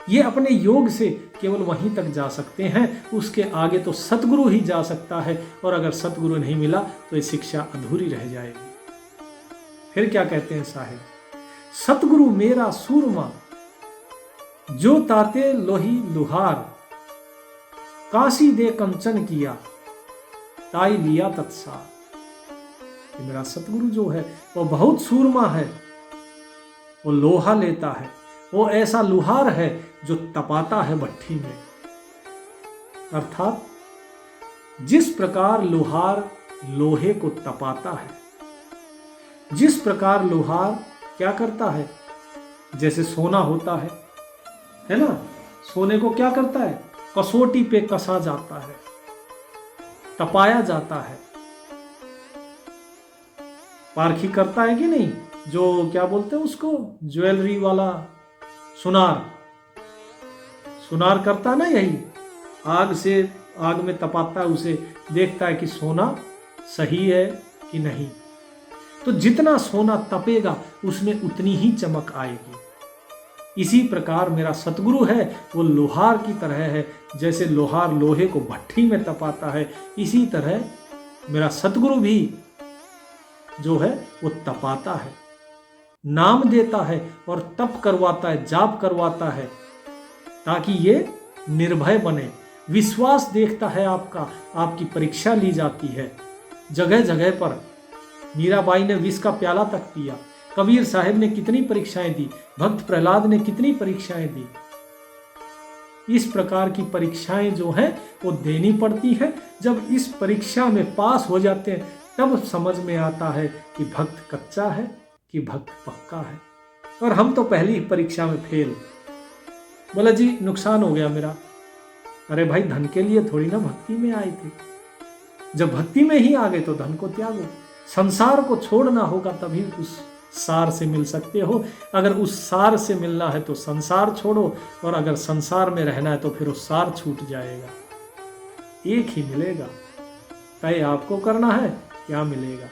ये अपने योग से केवल वहीं तक जा सकते हैं, उसके आगे तो सतगुरु ही जा सकता है। और अगर सतगुरु नहीं मिला तो ये शिक्षा अधूरी रह जाएगी। फिर क्या कहते हैं साहिब? सतगुरु मेरा सूरमा, जो ताते लोही लुहार, काशी दे कंचन किया, ताई लिया तत्सार। कि मेरा सतगुरु जो है वो बहुत सूरमा है, वो लोहा लेता है, वो ऐसा लुहार है जो तपाता है भट्ठी में। अर्थात जिस प्रकार लोहार लोहे को तपाता है, जिस प्रकार लोहार क्या करता है, जैसे सोना होता है ना, सोने को क्या करता है? कसौटी पे कसा जाता है, तपाया जाता है, पारखी करता है कि नहीं? जो क्या बोलते हैं उसको, ज्वेलरी वाला सुनार, सुनार करता है ना, यही आग में तपाता है, उसे देखता है कि सोना सही है कि नहीं। तो जितना सोना तपेगा उसमें उतनी ही चमक आएगी। इसी प्रकार मेरा सतगुरु है वो लोहार की तरह है, जैसे लोहार लोहे को भट्ठी में तपाता है, इसी तरह मेरा सतगुरु भी जो है वो तपाता है, नाम देता है और तप करवाता है, जाप करवाता है, ताकि ये निर्भय बने, विश्वास देखता है आपका, आपकी परीक्षा ली जाती है। जगह जगह पर मीराबाई ने विष का प्याला तक पिया, कबीर साहब ने कितनी परीक्षाएं दी, भक्त प्रहलाद ने कितनी परीक्षाएं दी। इस प्रकार की परीक्षाएं जो हैं वो देनी पड़ती है। जब इस परीक्षा में पास हो जाते हैं तब समझ में आता है कि भक्त कच्चा है कि भक्त पक्का है। और हम तो पहली ही परीक्षा में फेल। बोला जी नुकसान हो गया मेरा। अरे भाई धन के लिए थोड़ी ना भक्ति में आए थे। जब भक्ति में ही आ गए तो धन को त्यागो। संसार को छोड़ना होगा तभी उस सार से मिल सकते हो। अगर उस सार से मिलना है तो संसार छोड़ो, और अगर संसार में रहना है तो फिर उस सार छूट जाएगा। एक ही मिलेगा, तय आपको करना है क्या मिलेगा।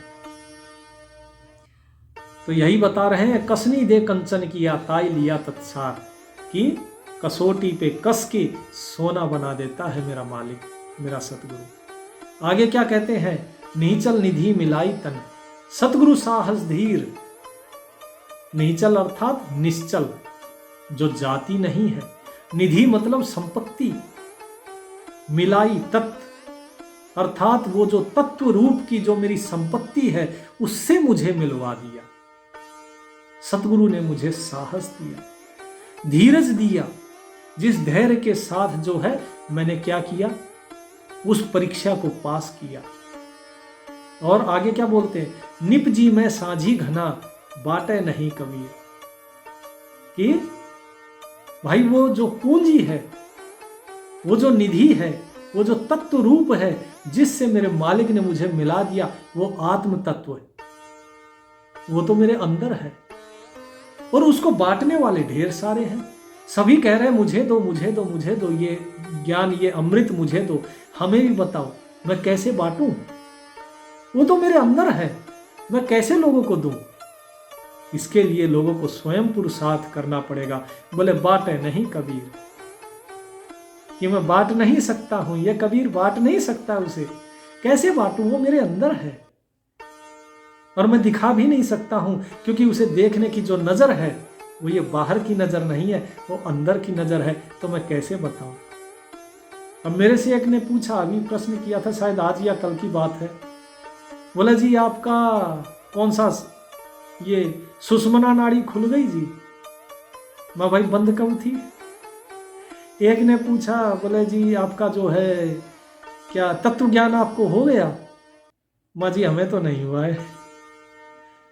तो यही बता रहे हैं, कसनी दे कंचन किया ताई लिया तत्सार, कि कसौटी पे कस के सोना बना देता है मेरा मालिक, मेरा सतगुरु। आगे क्या कहते हैं, नीचल निधि मिलाई तन, सतगुरु साहस धीर। नीचल अर्थात निश्चल, जो जाति नहीं है। निधि मतलब संपत्ति। मिलाई तत्व अर्थात वो जो तत्व रूप की जो मेरी संपत्ति है उससे मुझे मिलवा दिया। सतगुरु ने मुझे साहस दिया, धीरज दिया, जिस धैर्य के साथ जो है मैंने क्या किया, उस परीक्षा को पास किया। और आगे क्या बोलते हैं, निपजी में साझी घना बाटे नहीं कबीर, कि भाई वो जो पूंजी है, वो जो निधि है, वो जो तत्व रूप है जिससे मेरे मालिक ने मुझे मिला दिया, वो आत्म तत्व है, वो तो मेरे अंदर है। और उसको बांटने वाले ढेर सारे हैं। सभी कह रहे हैं मुझे दो मुझे दो मुझे दो, ये ज्ञान ये अमृत मुझे दो, हमें भी बताओ मैं कैसे बांटूं। वो तो मेरे अंदर है, मैं कैसे लोगों को दूं। इसके लिए लोगों को स्वयं पुरुषार्थ करना पड़ेगा। बोले बांटे नहीं कबीर, कि मैं बांट नहीं सकता हूं, ये कबीर बांट नहीं सकता उसे, कैसे बांटूं, वो मेरे अंदर है। और मैं दिखा भी नहीं सकता हूं, क्योंकि उसे देखने की जो नजर है वो ये बाहर की नजर नहीं है, वो अंदर की नजर है। तो मैं कैसे बताऊं। अब मेरे से एक ने पूछा, अभी प्रश्न किया था, शायद आज या कल की बात है, बोला जी आपका कौन सा ये सुषमना नाड़ी खुल गई जी। मैं भाई बंद कब थी। एक ने पूछा, बोले जी आपका जो है क्या तत्व ज्ञान आपको हो गया। माँ जी हमें तो नहीं हुआ है,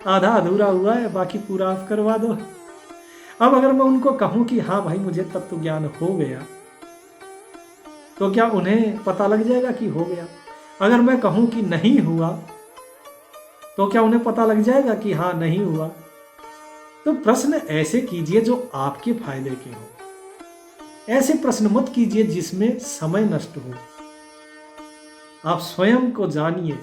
आधा अधूरा हुआ है, बाकी पूरा आप करवा दो। अब अगर मैं उनको कहूं कि हाँ भाई मुझे तत्व ज्ञान हो गया, तो क्या उन्हें पता लग जाएगा कि हो गया। अगर मैं कहूं कि नहीं हुआ, तो क्या उन्हें पता लग जाएगा कि हाँ नहीं हुआ। तो प्रश्न ऐसे कीजिए जो आपके फायदे के हो। ऐसे प्रश्न मत कीजिए जिसमें समय नष्ट हो। आप स्वयं को जानिए,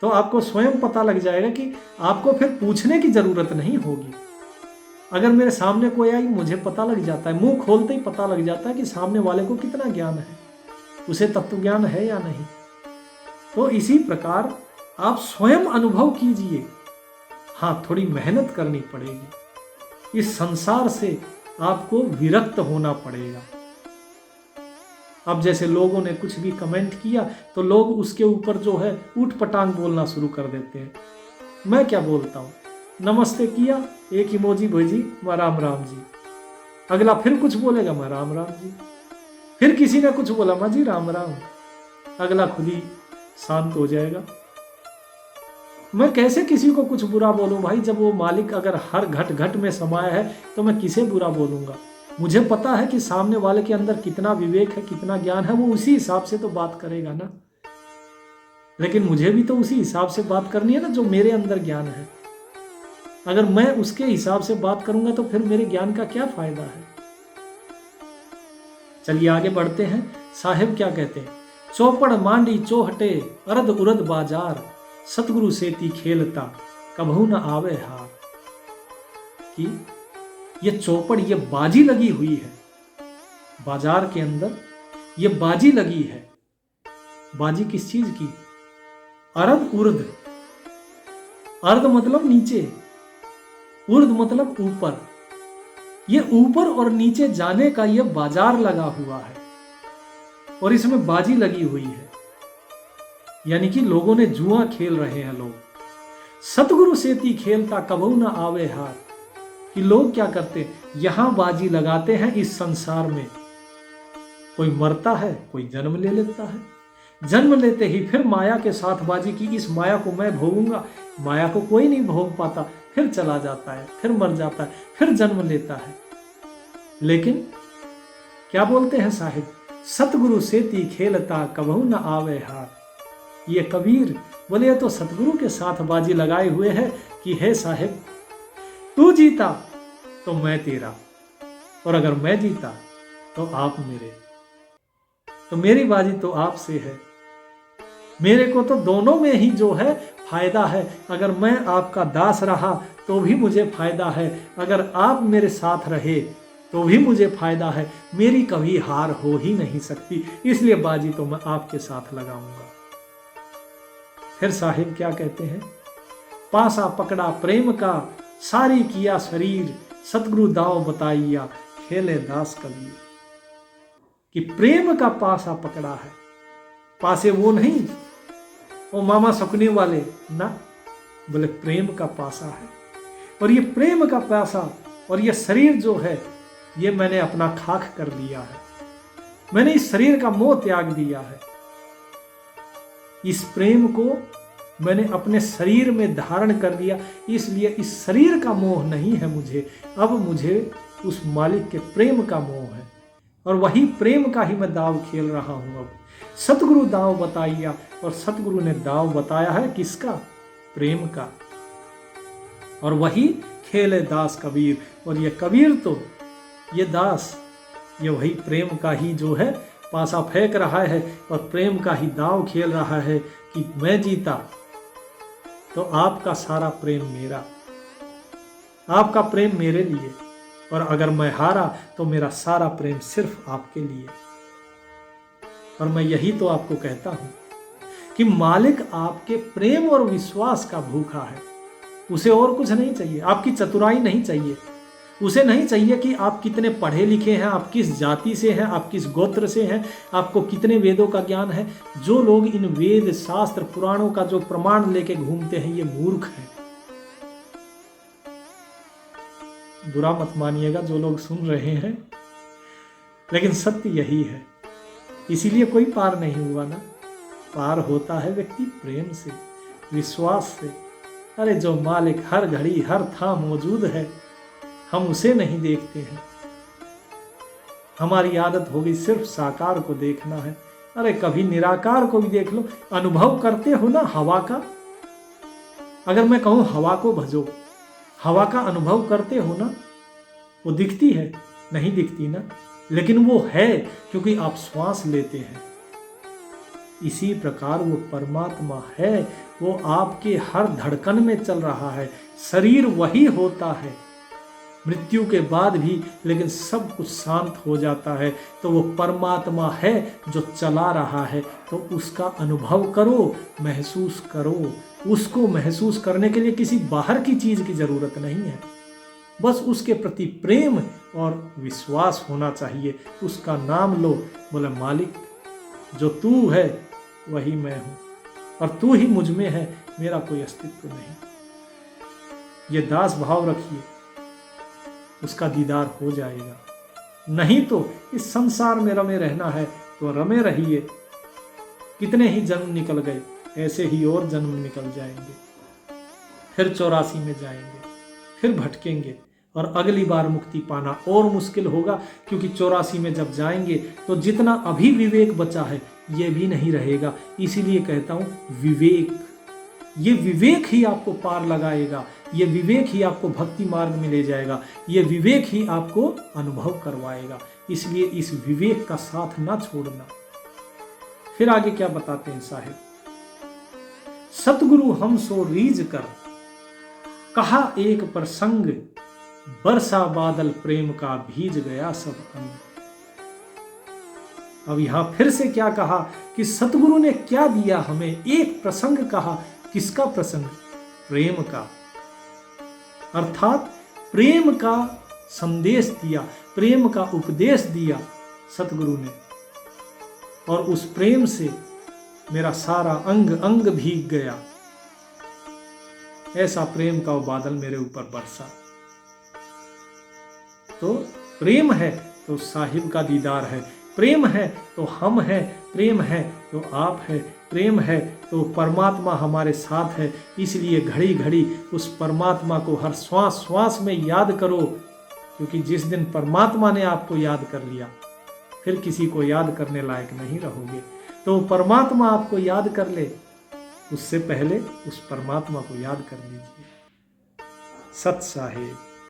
तो आपको स्वयं पता लग जाएगा कि आपको फिर पूछने की जरूरत नहीं होगी। अगर मेरे सामने कोई आई, मुझे पता लग जाता है, मुंह खोलते ही पता लग जाता है कि सामने वाले को कितना ज्ञान है, उसे तत्व ज्ञान है या नहीं। तो इसी प्रकार आप स्वयं अनुभव कीजिए। हाँ थोड़ी मेहनत करनी पड़ेगी, इस संसार से आपको विरक्त होना पड़ेगा। अब जैसे लोगों ने कुछ भी कमेंट किया तो लोग उसके ऊपर जो है ऊट पटांग बोलना शुरू कर देते हैं। मैं क्या बोलता हूँ, नमस्ते किया, एक इमोजी भेजी, मैं राम राम जी। अगला फिर कुछ बोलेगा, मैं राम राम जी। फिर किसी ने कुछ बोला, मैं जी राम राम। अगला खुद ही शांत हो जाएगा। मैं कैसे किसी को कुछ बुरा बोलूं भाई, जब वो मालिक अगर हर घट घट में समाया है तो मैं किसे बुरा बोलूंगा। मुझे पता है कि सामने वाले के अंदर कितना विवेक है, कितना ज्ञान है, वो उसी हिसाब से तो बात करेगा ना। लेकिन मुझे भी तो उसी हिसाब से बात करनी है ना जो मेरे अंदर ज्ञान है। अगर मैं उसके हिसाब से बात करूंगा तो फिर मेरे ज्ञान का क्या फायदा है। चलिए आगे बढ़ते हैं। साहिब क्या कहते हैं, चौपड़ मांडी चौहटे अरद उरद बाजार, सतगुरु सेती खेलता कभू न आवे हार। कि ये चौपड़, ये बाजी लगी हुई है बाजार के अंदर, ये बाजी लगी है। बाजी किस चीज की, अरद उर्द। अर्ध मतलब नीचे, उर्द मतलब ऊपर। ये ऊपर और नीचे जाने का ये बाजार लगा हुआ है। और इसमें बाजी लगी हुई है, यानी कि लोगों ने जुआ खेल रहे हैं। लोग सतगुरु सेती खेलता कबहू न आवे हार, कि लोग क्या करते, यहां बाजी लगाते हैं इस संसार में। कोई मरता है, कोई जन्म ले लेता है, जन्म लेते ही फिर माया के साथ बाजी की, इस माया को मैं भोगूंगा। माया को कोई नहीं भोग पाता, फिर चला जाता है, फिर मर जाता है, फिर जन्म लेता है। लेकिन क्या बोलते हैं साहिब, सतगुरु सेती खेलता कबहू न आवे हार। ये कबीर बोले ये तो सतगुरु के साथ बाजी लगाए हुए है कि हे साहिब, तू जीता तो मैं तेरा, और अगर मैं जीता तो आप मेरे। तो मेरी बाजी तो आपसे है, मेरे को तो दोनों में ही जो है फायदा है। अगर मैं आपका दास रहा तो भी मुझे फायदा है, अगर आप मेरे साथ रहे तो भी मुझे फायदा है। मेरी कभी हार हो ही नहीं सकती, इसलिए बाजी तो मैं आपके साथ लगाऊंगा। फिर साहिब क्या कहते हैं, पासा पकड़ा प्रेम का सारी किया शरीर, सतगुरु दाव बताइया खेले दास कबीर। कि प्रेम का पासा पकड़ा है, पासे वो नहीं वो मामा सपने वाले ना, बोले प्रेम का पासा है। और ये प्रेम का पासा और ये शरीर जो है, ये मैंने अपना खाक कर लिया है। मैंने इस शरीर का मोह त्याग दिया है, इस प्रेम को मैंने अपने शरीर में धारण कर लिया, इसलिए इस शरीर का मोह नहीं है मुझे, अब मुझे उस मालिक के प्रेम का मोह है। और वही प्रेम का ही मैं दाव खेल रहा हूं। अब सतगुरु दाव बताइया, और सतगुरु ने दाव बताया है किसका, प्रेम का। और वही खेले दास कबीर, और ये कबीर तो ये दास, ये वही प्रेम का ही जो है पासा फेंक रहा है और प्रेम का ही दाव खेल रहा है कि मैं जीता तो आपका सारा प्रेम मेरा, आपका प्रेम मेरे लिए, और अगर मैं हारा तो मेरा सारा प्रेम सिर्फ आपके लिए। और मैं यही तो आपको कहता हूं कि मालिक आपके प्रेम और विश्वास का भूखा है, उसे और कुछ नहीं चाहिए, आपकी चतुराई नहीं चाहिए, उसे नहीं चाहिए कि आप कितने पढ़े लिखे हैं, आप किस जाति से हैं, आप किस गोत्र से हैं, आपको कितने वेदों का ज्ञान है। जो लोग इन वेद शास्त्र पुराणों का जो प्रमाण लेके घूमते हैं, ये मूर्ख हैं। बुरा मत मानिएगा जो लोग सुन रहे हैं, लेकिन सत्य यही है। इसीलिए कोई पार नहीं हुआ ना, पार होता है व्यक्ति प्रेम से, विश्वास से। अरे जो मालिक हर घड़ी हर था मौजूद है, हम उसे नहीं देखते हैं। हमारी आदत होगी सिर्फ साकार को देखना है। अरे कभी निराकार को भी देख लो, अनुभव करते हो ना हवा का। अगर मैं कहूं हवा को भजो, हवा का अनुभव करते हो ना, वो दिखती है, नहीं दिखती ना, लेकिन वो है क्योंकि आप श्वास लेते हैं। इसी प्रकार वो परमात्मा है, वो आपके हर धड़कन में चल रहा है। शरीर वही होता है मृत्यु के बाद भी, लेकिन सब कुछ शांत हो जाता है तो वो परमात्मा है जो चला रहा है। तो उसका अनुभव करो, महसूस करो। उसको महसूस करने के लिए किसी बाहर की चीज़ की ज़रूरत नहीं है, बस उसके प्रति प्रेम और विश्वास होना चाहिए। उसका नाम लो, बोले मालिक जो तू है वही मैं हूँ, और तू ही मुझ में है, मेरा कोई अस्तित्व नहीं। ये दास भाव रखिए, उसका दीदार हो जाएगा। नहीं तो इस संसार में रमे रहना है तो रमे रहिए। कितने ही जन्म निकल गए, ऐसे ही और जन्म निकल जाएंगे, फिर 84 में जाएंगे, फिर भटकेंगे, और अगली बार मुक्ति पाना और मुश्किल होगा, क्योंकि 84 में जब जाएंगे तो जितना अभी विवेक बचा है ये भी नहीं रहेगा। इसीलिए कहता हूं विवेक, ये विवेक ही आपको पार लगाएगा, ये विवेक ही आपको भक्ति मार्ग में ले जाएगा, ये विवेक ही आपको अनुभव करवाएगा। इसलिए इस विवेक का साथ ना छोड़ना। फिर आगे क्या बताते हैं साहिब, सतगुरु हम सो रीझ कर कहा एक प्रसंग, बरसा बादल प्रेम का भीज गया सब अंग। अब यहां फिर से क्या कहा कि सतगुरु ने क्या दिया हमें, एक प्रसंग कहा। किसका प्रसंग, प्रेम का, अर्थात प्रेम का संदेश दिया, प्रेम का उपदेश दिया सतगुरु ने। और उस प्रेम से मेरा सारा अंग अंग भीग गया। ऐसा प्रेम का वो बादल मेरे ऊपर बरसा। तो प्रेम है तो साहिब का दीदार है, प्रेम है तो हम हैं, प्रेम है तो आप है, प्रेम है तो परमात्मा हमारे साथ है। इसलिए घड़ी घड़ी उस परमात्मा को हर श्वास श्वास में याद करो, क्योंकि जिस दिन परमात्मा ने आपको याद कर लिया फिर किसी को याद करने लायक नहीं रहोगे। तो परमात्मा आपको याद कर ले, उससे पहले उस परमात्मा को याद कर लीजिए। सत साहिब।